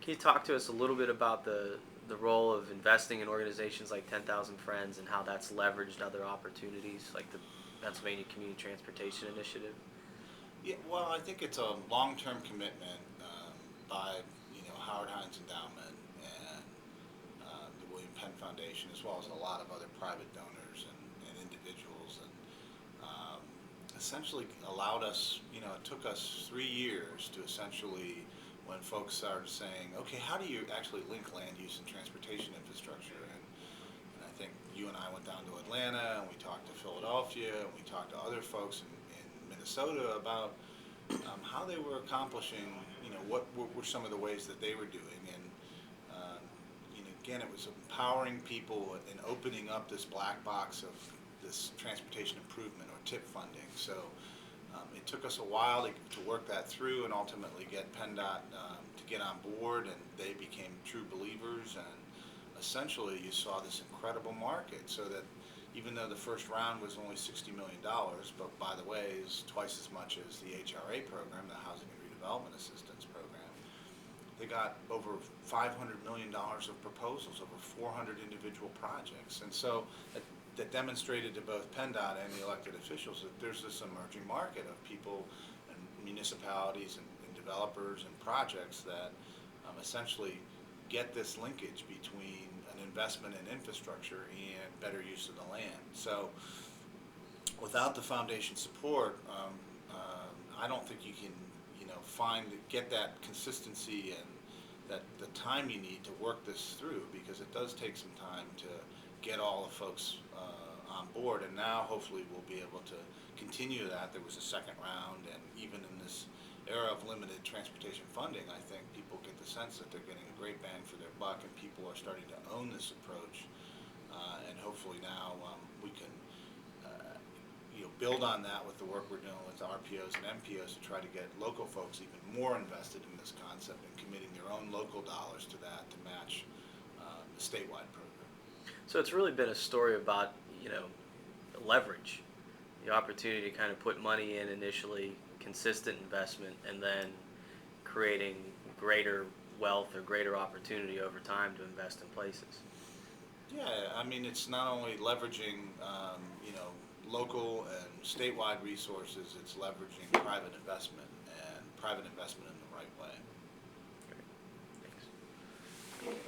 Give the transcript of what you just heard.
Can you talk to us a little bit about the role of investing in organizations like 10,000 Friends and how that's leveraged other opportunities like the Pennsylvania Community Transportation Initiative? Yeah, well, I think it's a long-term commitment by Howard Hines Endowment and the William Penn Foundation, as well as a lot of other private donors and individuals, and um, essentially allowed us. It took us 3 years to essentially, when folks started saying, okay, how do you actually link land use and transportation infrastructure? And I think you and I went down to Atlanta, and we talked to Philadelphia, and we talked to other folks in Minnesota about how they were accomplishing, what were some of the ways that they were doing. And um, again, it was empowering people and opening up this black box of this transportation improvement or TIP funding. So it took us a while to work that through and ultimately get PennDOT to get on board, and they became true believers. And essentially, you saw this incredible market. So that even though the first round was only $60 million, but by the way, is twice as much as the HRA program, the Housing and Redevelopment Assistance Program, they got over $500 million of proposals, over 400 individual projects. And so that demonstrated to both PennDOT and the elected officials that there's this emerging market of people and municipalities and developers and projects that essentially get this linkage between an investment in infrastructure and better use of the land. So without the foundation support, I don't think you can, get that consistency and that the time you need to work this through, because it does take some time to get all the folks on board. And now hopefully we'll be able to continue that. There was a second round, and even in this era of limited transportation funding, I think people get the sense that they're getting a great bang for their buck, and people are starting to own this approach. And hopefully now we can build on that with the work we're doing with RPOs and MPOs to try to get local folks even more invested in this concept and committing their own local dollars to that to match the statewide program. So it's really been a story about, leverage, the opportunity to kind of put money in initially, consistent investment, and then creating greater wealth or greater opportunity over time to invest in places. Yeah, I mean, it's not only leveraging, local and statewide resources, it's leveraging private investment in the right way. Great. Thanks.